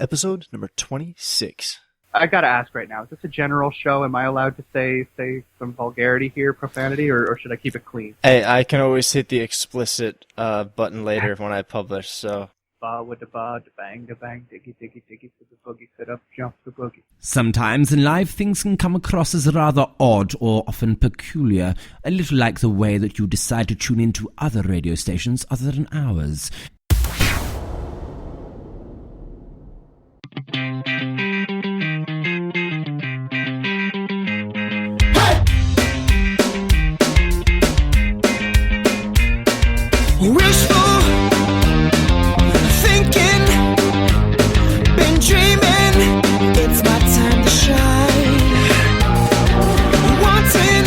episode number 26. I gotta ask right now, is this a general show? Am I allowed to say some vulgarity here, profanity, or should I keep it clean? Hey, I can always hit the explicit button later when I publish, so... Ba with the ba, da bang, diggy, diggy, diggy, to the boogie, sit up, jump the boogie. Sometimes in life things can come across as rather odd or often peculiar, a little like the way that you decide to tune into other radio stations other than ours. Wishful thinking, been dreaming, it's my time to shine. Wanting,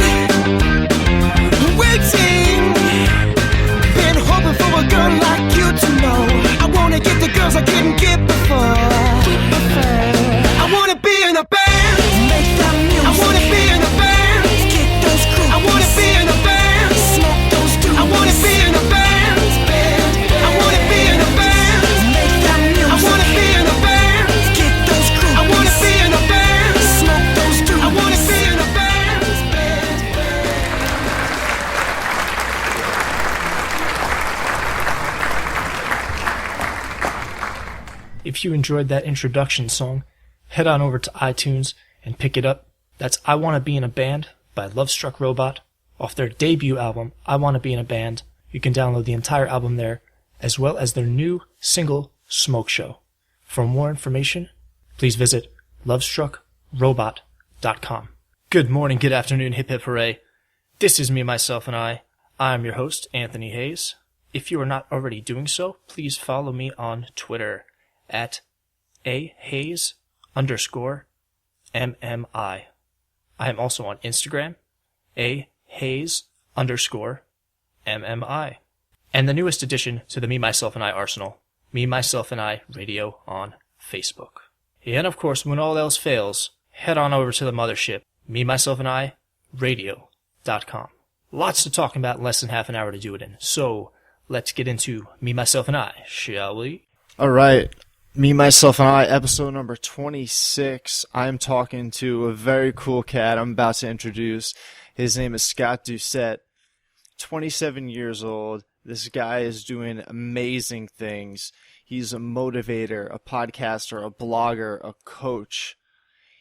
waiting, been hoping for a girl like you to know. I wanna get the girls I couldn't get before. I wanna be in a band, make that music. I wanna be in a band, get those grooves. I wanna be in a band, smoke those dudes. I wanna be in a band. If you enjoyed that introduction song, head on over to iTunes and pick it up. That's I Wanna Be in a Band by Lovestruck Robot off their debut album, I Wanna Be in a Band. You can download the entire album there, as well as their new single, Smoke Show. For more information, please visit lovestruckrobot.com. Good morning, good afternoon, hip hip hooray. This is me, myself, and I. I'm your host, Anthony Hayes. If you are not already doing so, please follow me on Twitter at @ahayes_MMI. I am also on Instagram, @ahayes_MMI. And the newest addition to the Me, Myself, and I arsenal, Me, Myself, and I Radio on Facebook. And of course, when all else fails, head on over to the mothership, Me, Myself, and I Radio.com. Lots to talk about, less than half an hour to do it in. So, let's get into Me, Myself, and I, shall we? All right. Me, Myself, and I, episode number 26. I'm talking to a very cool cat I'm about to introduce. His name is Scott Doucet, 27 years old. This guy is doing amazing things. He's a motivator, a podcaster, a blogger, a coach.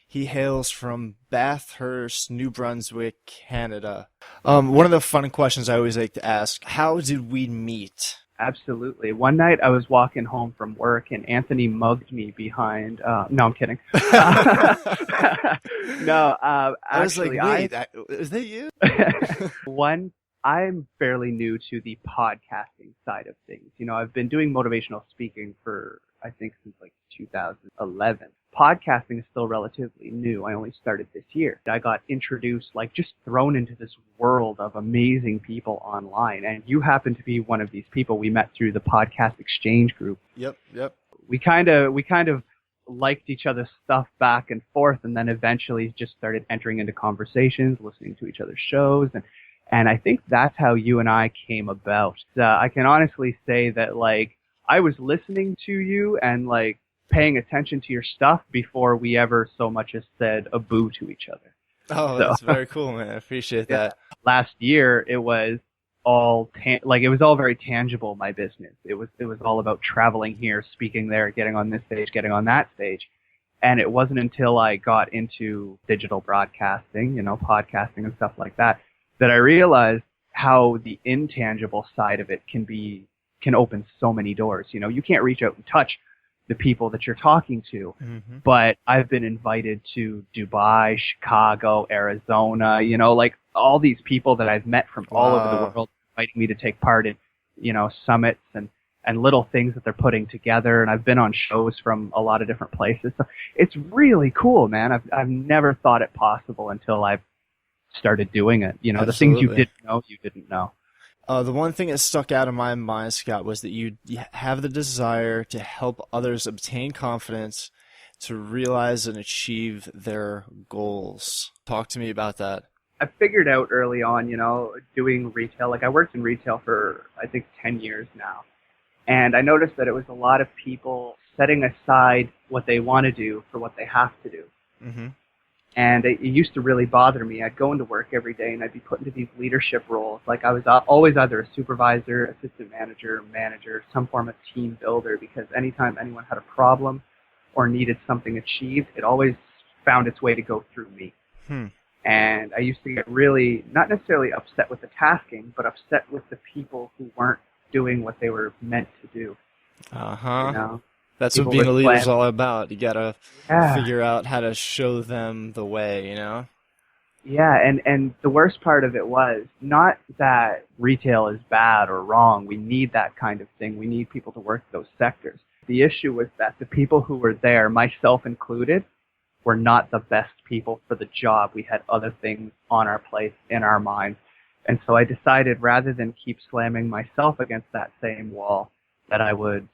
He hails from Bathurst, New Brunswick, Canada. One of the fun questions I always like to ask, how did we meet? Absolutely. One night I was walking home from work and Anthony mugged me behind. No, I'm kidding. No, I was actually, like, wait, is that you? I'm fairly new to the podcasting side of things. You know, I've been doing motivational speaking for, I think, since like 2011. Podcasting is still relatively new. I only started this year. I got introduced, like just thrown into this world of amazing people online. And you happen to be one of these people. We met through the podcast exchange group. Yep. We kind of liked each other's stuff back and forth, and then eventually just started entering into conversations, listening to each other's shows, and I think that's how you and I came about. I can honestly say that, like, I was listening to you and, like, paying attention to your stuff before we ever so much as said a boo to each other. Oh, that's very cool, man. I appreciate that. Last year, it was all it was all very tangible, my business. It was all about traveling here, speaking there, getting on this stage, getting on that stage. And it wasn't until I got into digital broadcasting, you know, podcasting and stuff like that, that I realized how the intangible side of it can open so many doors. You know, you can't reach out and touch the people that you're talking to, but I've been invited to Dubai, Chicago, Arizona, you know, like all these people that I've met from all over the world inviting me to take part in, you know, summits and little things that they're putting together. And I've been on shows from a lot of different places. So it's really cool, man. I've never thought it possible until I've started doing it. You know, Absolutely. The things you didn't know. The one thing that stuck out in my mind, Scott, was that you have the desire to help others obtain confidence to realize and achieve their goals. Talk to me about that. I figured out early on, you know, doing retail, like I worked in retail for, I think, 10 years now. And I noticed that it was a lot of people setting aside what they want to do for what they have to do. Mm-hmm. And it used to really bother me. I'd go into work every day and I'd be put into these leadership roles. Like I was always either a supervisor, assistant manager, some form of team builder, because anytime anyone had a problem or needed something achieved, it always found its way to go through me. And I used to get really, not necessarily upset with the tasking, but upset with the people who weren't doing what they were meant to do. Uh-huh. You know? That's People what being a were leader is planning. all about. You gotta figure out how to show them the way, you know? Yeah, and the worst part of it was not that retail is bad or wrong. We need that kind of thing. We need people to work those sectors. The issue was that the people who were there, myself included, were not the best people for the job. We had other things on our plate, in our minds. And so I decided, rather than keep slamming myself against that same wall, that I would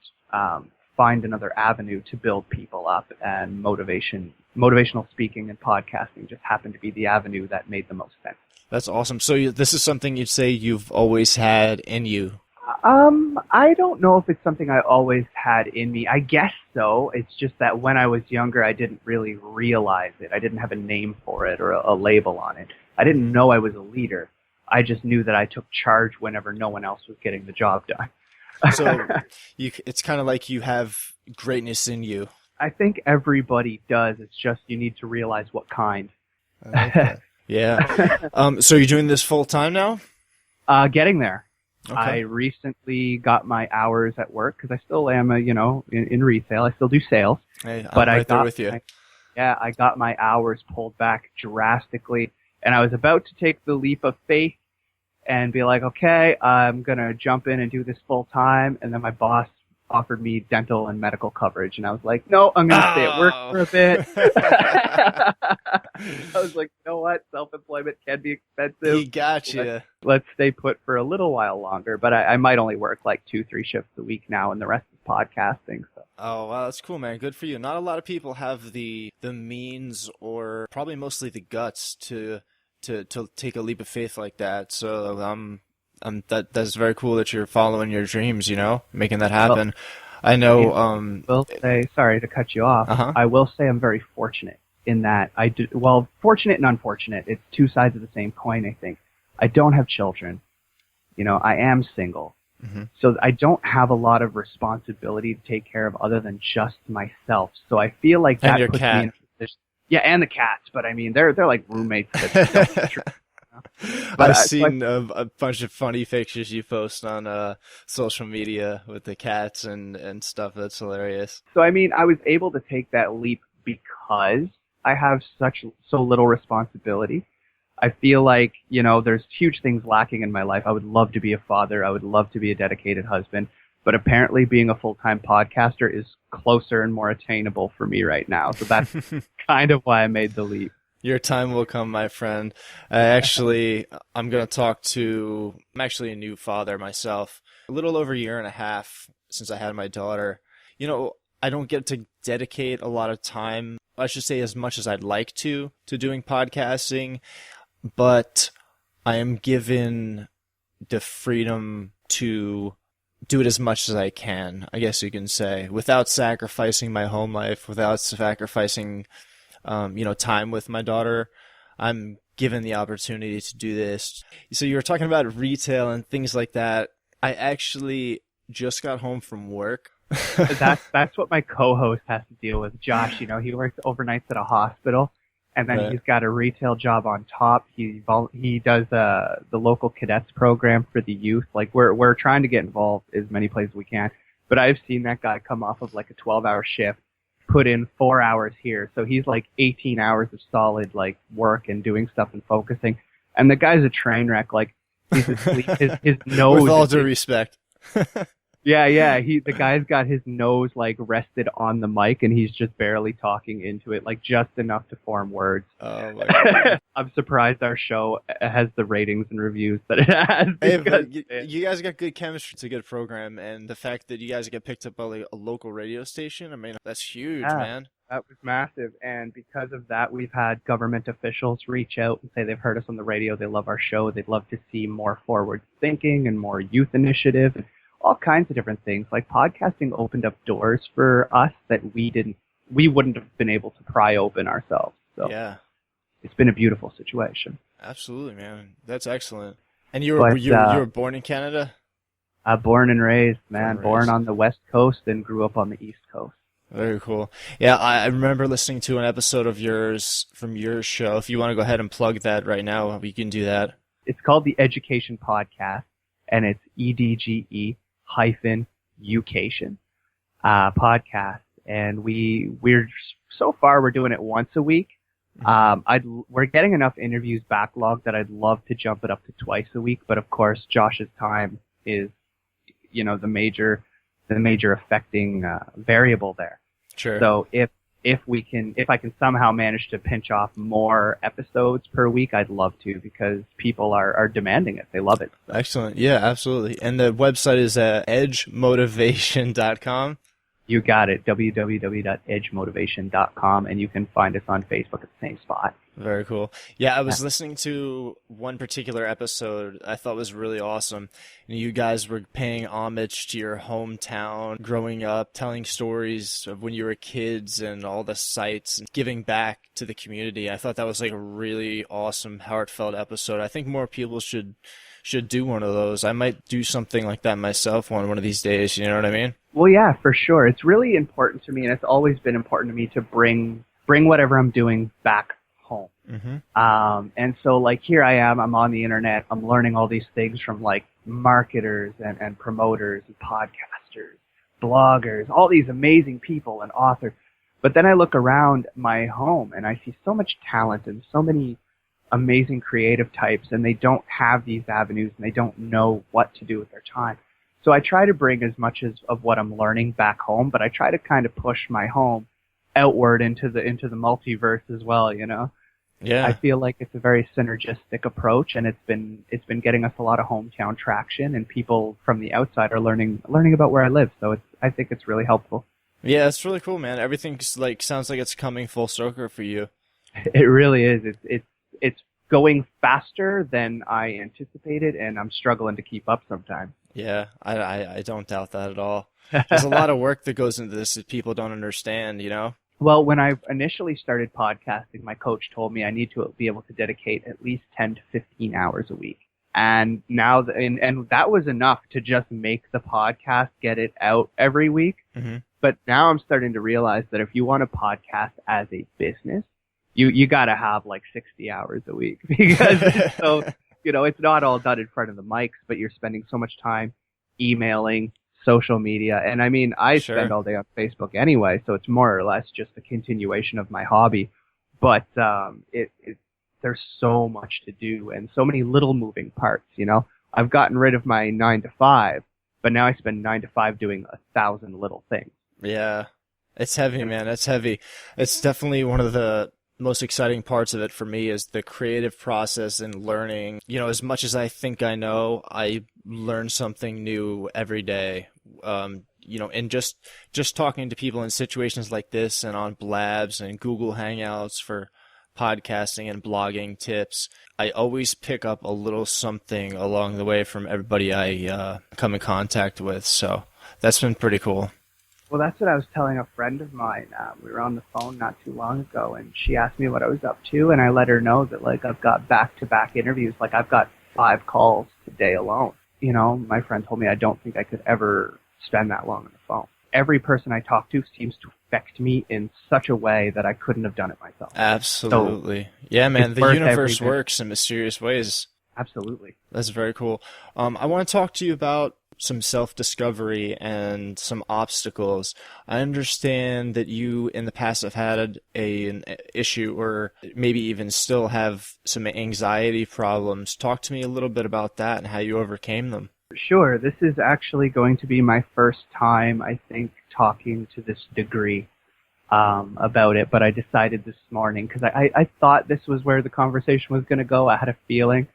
find another avenue to build people up, and motivational speaking and podcasting just happened to be the avenue that made the most sense. That's awesome. So this is something you'd say you've always had in you? I don't know if it's something I always had in me. I guess so. It's just that when I was younger, I didn't really realize it. I didn't have a name for it or a label on it. I didn't know I was a leader. I just knew that I took charge whenever no one else was getting the job done. So it's kind of like you have greatness in you. I think everybody does. It's just you need to realize what kind. I like that. Yeah. So you're doing this full time now? Getting there. Okay. I recently got my hours at work because I still am, in retail. I still do sales. Hey, I'm but right there with you. I got my hours pulled back drastically, and I was about to take the leap of faith and be like, okay, I'm going to jump in and do this full time. And then my boss offered me dental and medical coverage. And I was like, no, I'm going to stay at work for a bit. I was like, you know what? Self-employment can be expensive. He got you. Let's stay put for a little while longer. But I might only work like 2-3 shifts a week now, and the rest is podcasting. So. Oh, wow, that's cool, man. Good for you. Not a lot of people have the means, or probably mostly the guts to take a leap of faith like that. So that's very cool that you're following your dreams, making that happen. Well, I know. Will say, sorry to cut you off. Uh-huh. I will say I'm very fortunate in that I do. Well, fortunate and unfortunate. It's two sides of the same coin, I think. I don't have children. I am single. Mm-hmm. So I don't have a lot of responsibility to take care of other than just myself. So I feel like that and your puts cat. me in a position. Yeah, and the cats, but I mean, they're like roommates. That I've seen a bunch of funny pictures you post on social media with the cats and stuff. That's hilarious. So I mean, I was able to take that leap because I have so little responsibility. I feel like, there's huge things lacking in my life. I would love to be a father. I would love to be a dedicated husband. But apparently being a full-time podcaster is closer and more attainable for me right now. So that's kind of why I made the leap. Your time will come, my friend. I'm actually a new father myself. A little over a year and a half since I had my daughter. I don't get to dedicate a lot of time, I should say as much as I'd like to doing podcasting, but I am given the freedom to do it as much as I can, I guess you can say, without sacrificing my home life, without sacrificing time with my daughter. I'm given the opportunity to do this. So you were talking about retail and things like that. I actually just got home from work. That's what my co-host has to deal with. Josh, he works overnights at a hospital, and then Right. he's got a retail job on top. He does the local cadets program for the youth. Like we're trying to get involved as many places as we can. But I've seen that guy come off of like a 12-hour shift, put in 4 hours here. So he's like 18 hours of solid like work and doing stuff and focusing. And the guy's a train wreck. Like he's asleep. His nose. With all due respect. Yeah. The guy's got his nose like rested on the mic, and he's just barely talking into it, like just enough to form words. Oh my God. I'm surprised our show has the ratings and reviews that it has. Hey, because- but you guys got good chemistry. It's a good program, and the fact that you guys get picked up by like a local radio station, I mean, that's huge, Yeah. man. That was massive, and because of that, we've had government officials reach out and say they've heard us on the radio, they love our show, they'd love to see more forward thinking and more youth initiative. all kinds of different things. Like podcasting opened up doors for us that we wouldn't have been able to pry open ourselves. So Yeah, it's been a beautiful situation. absolutely, man. That's excellent. And you were born in Canada? Born and raised, man. Born raised. on the West Coast and grew up on the East Coast. Very cool. Yeah, I remember listening to an episode of yours from your show. If you want to go ahead and plug that right now, we can do that. It's called the Education Podcast, and it's EDGE-Ucation podcast. And we're so far we're doing it once a week. We're getting enough interviews backlogged that I'd love to jump it up to twice a week. But of course, Josh's time is, the major affecting variable there. Sure. So if I can somehow manage to pinch off more episodes per week, I'd love to, because people are demanding it. They love it. Excellent. Yeah, absolutely. And the website is edgemotivation.com. You got it. www.edgemotivation.com, and you can find us on Facebook at the same spot. Very cool. Yeah, I was listening to one particular episode I thought was really awesome. You guys were paying homage to your hometown, growing up, telling stories of when you were kids and all the sights, and giving back to the community. I thought that was like a really awesome, heartfelt episode. I think more people should do one of those. I might do something like that myself one of these days, you know what I mean? Well, yeah, for sure. It's really important to me, and it's always been important to me to bring whatever I'm doing back home. Mm-hmm. And so, like, here I am, I'm on the internet, I'm learning all these things from, like, marketers and promoters and podcasters, bloggers, all these amazing people and authors. But then I look around my home, and I see so much talent and so many amazing creative types, and they don't have these avenues, and they don't know what to do with their time. So I try to bring as much of what I'm learning back home, but I try to kind of push my home outward into the multiverse as well, Yeah. I feel like it's a very synergistic approach, and it's been getting us a lot of hometown traction, and people from the outside are learning about where I live. So I think it's really helpful. Yeah, it's really cool, man. Everything's sounds like it's coming full circle for you. It really is. It's going faster than I anticipated, and I'm struggling to keep up sometimes. Yeah, I don't doubt that at all. There's a lot of work that goes into this that people don't understand, Well, when I initially started podcasting, my coach told me I need to be able to dedicate at least 10 to 15 hours a week. And now, and that was enough to just make the podcast, get it out every week. Mm-hmm. But now I'm starting to realize that if you want to podcast as a business, you got to have like 60 hours a week, because it's not all done in front of the mics, but you're spending so much time emailing, social media. And I mean, I spend all day on Facebook anyway, so it's more or less just a continuation of my hobby. But there's so much to do and so many little moving parts, I've gotten rid of my 9 to 5, but now I spend 9 to 5 doing 1,000 little things. Yeah. It's heavy, man. It's heavy. It's definitely one of the most exciting parts of it for me is the creative process and learning. As much as I think I know, I learn something new every day. And just talking to people in situations like this and on Blabs and Google Hangouts for podcasting and blogging tips, I always pick up a little something along the way from everybody I come in contact with. So that's been pretty cool. Well, that's what I was telling a friend of mine. We were on the phone not too long ago, and she asked me what I was up to, and I let her know that, like, I've got back-to-back interviews. Like, I've got 5 calls today alone. My friend told me I don't think I could ever spend that long on the phone. Every person I talk to seems to affect me in such a way that I couldn't have done it myself. Absolutely. Yeah, man, the universe works in mysterious ways. Absolutely. That's very cool. I want to talk to you about some self-discovery and some obstacles. I understand that you in the past have had an issue or maybe even still have some anxiety problems. Talk to me a little bit about that and how you overcame them. Sure. This is actually going to be my first time, I think, talking to this degree about it, but I decided this morning because I thought this was where the conversation was going to go. I had a feeling.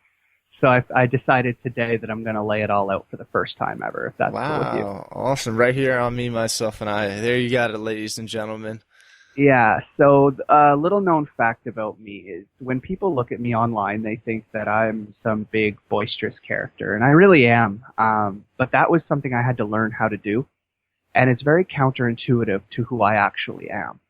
So I decided today that I'm going to lay it all out for the first time ever, if that's cool with you. Wow, awesome. Right here on Me, Myself, and I. There you got it, ladies and gentlemen. Yeah, so a little known fact about me is when people look at me online, they think that I'm some big boisterous character, and I really am. But that was something I had to learn how to do, and it's very counterintuitive to who I actually am.